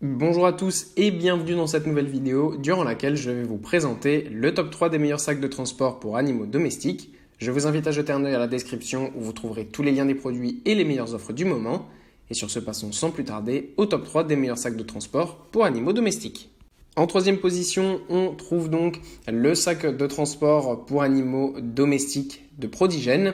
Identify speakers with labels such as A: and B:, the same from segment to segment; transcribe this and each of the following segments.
A: Bonjour à tous et bienvenue dans cette nouvelle vidéo durant laquelle je vais vous présenter le top 3 des meilleurs sacs de transport pour animaux domestiques. Je vous invite à jeter un œil à la description où vous trouverez tous les liens des produits et les meilleures offres du moment. Et sur ce, passons sans plus tarder au top 3 des meilleurs sacs de transport pour animaux domestiques. En troisième position, on trouve donc le sac de transport pour animaux domestiques de Prodigène.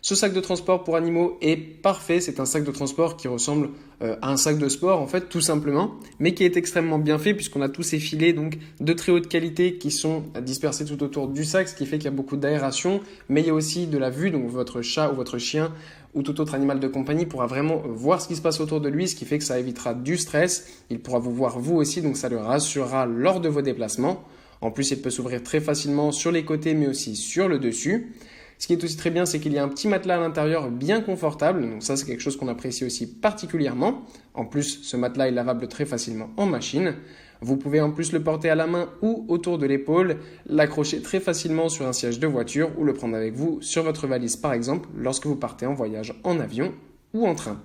A: Ce sac de transport pour animaux est parfait, c'est un sac de transport qui ressemble à un sac de sport en fait tout simplement, mais qui est extrêmement bien fait puisqu'on a tous ces filets donc de très haute qualité qui sont dispersés tout autour du sac, ce qui fait qu'il y a beaucoup d'aération, mais il y a aussi de la vue, donc votre chat ou votre chien ou tout autre animal de compagnie pourra vraiment voir ce qui se passe autour de lui, ce qui fait que ça évitera du stress, il pourra vous voir vous aussi, donc ça le rassurera lors de vos déplacements. En plus, il peut s'ouvrir très facilement sur les côtés mais aussi sur le dessus. Ce qui est aussi très bien, c'est qu'il y a un petit matelas à l'intérieur bien confortable, donc ça c'est quelque chose qu'on apprécie aussi particulièrement. En plus, ce matelas est lavable très facilement en machine. Vous pouvez en plus le porter à la main ou autour de l'épaule, l'accrocher très facilement sur un siège de voiture ou le prendre avec vous sur votre valise par exemple lorsque vous partez en voyage en avion ou en train.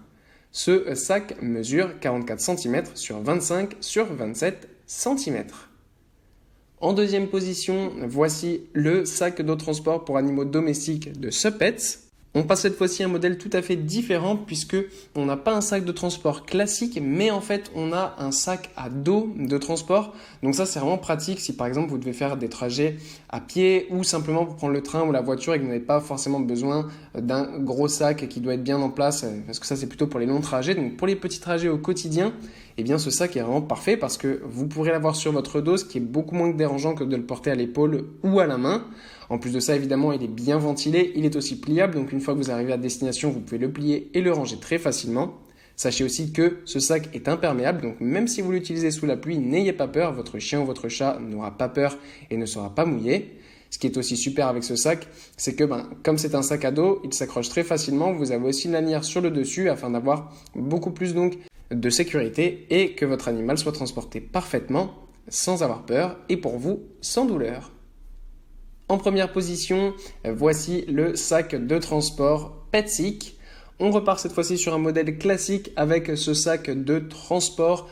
A: Ce sac mesure 44 cm sur 25 sur 27 cm. En deuxième position, voici le sac de transport pour animaux domestiques de Suppets. On passe cette fois-ci à un modèle tout à fait différent puisque on n'a pas un sac de transport classique, mais en fait on a un sac à dos de transport. Donc ça c'est vraiment pratique si par exemple vous devez faire des trajets à pied ou simplement pour prendre le train ou la voiture et que vous n'avez pas forcément besoin d'un gros sac qui doit être bien en place parce que ça c'est plutôt pour les longs trajets. Donc pour les petits trajets au quotidien, eh bien ce sac est vraiment parfait parce que vous pourrez l'avoir sur votre dos, ce qui est beaucoup moins dérangeant que de le porter à l'épaule ou à la main. En plus de ça, évidemment, il est bien ventilé, il est aussi pliable, donc une fois que vous arrivez à destination, vous pouvez le plier et le ranger très facilement. Sachez aussi que ce sac est imperméable, donc même si vous l'utilisez sous la pluie, n'ayez pas peur, votre chien ou votre chat n'aura pas peur et ne sera pas mouillé. Ce qui est aussi super avec ce sac, c'est que comme c'est un sac à dos, il s'accroche très facilement. Vous avez aussi une lanière sur le dessus afin d'avoir beaucoup plus donc de sécurité et que votre animal soit transporté parfaitement sans avoir peur et pour vous sans douleur. En première position, voici le sac de transport Petsic. On repart cette fois-ci sur un modèle classique avec ce sac de transport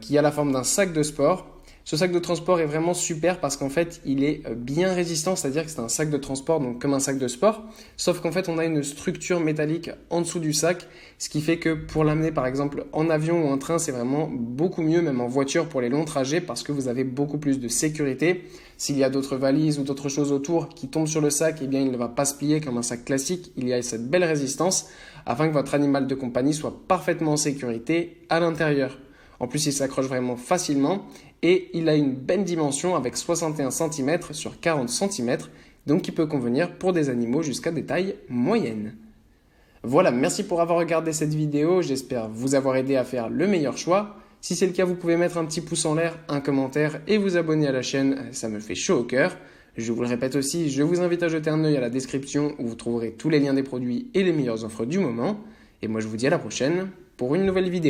A: qui a la forme d'un sac de sport. Ce sac de transport est vraiment super parce qu'en fait, il est bien résistant, c'est-à-dire que c'est un sac de transport, donc comme un sac de sport, sauf qu'en fait, on a une structure métallique en dessous du sac, ce qui fait que pour l'amener par exemple en avion ou en train, c'est vraiment beaucoup mieux, même en voiture pour les longs trajets, parce que vous avez beaucoup plus de sécurité. S'il y a d'autres valises ou d'autres choses autour qui tombent sur le sac, eh bien, il ne va pas se plier comme un sac classique, il y a cette belle résistance afin que votre animal de compagnie soit parfaitement en sécurité à l'intérieur. En plus, il s'accroche vraiment facilement et il a une belle dimension avec 61 cm sur 40 cm, donc il peut convenir pour des animaux jusqu'à des tailles moyennes. Voilà, merci pour avoir regardé cette vidéo, j'espère vous avoir aidé à faire le meilleur choix. Si c'est le cas, vous pouvez mettre un petit pouce en l'air, un commentaire et vous abonner à la chaîne, ça me fait chaud au cœur. Je vous le répète aussi, je vous invite à jeter un œil à la description où vous trouverez tous les liens des produits et les meilleures offres du moment. Et moi je vous dis à la prochaine pour une nouvelle vidéo.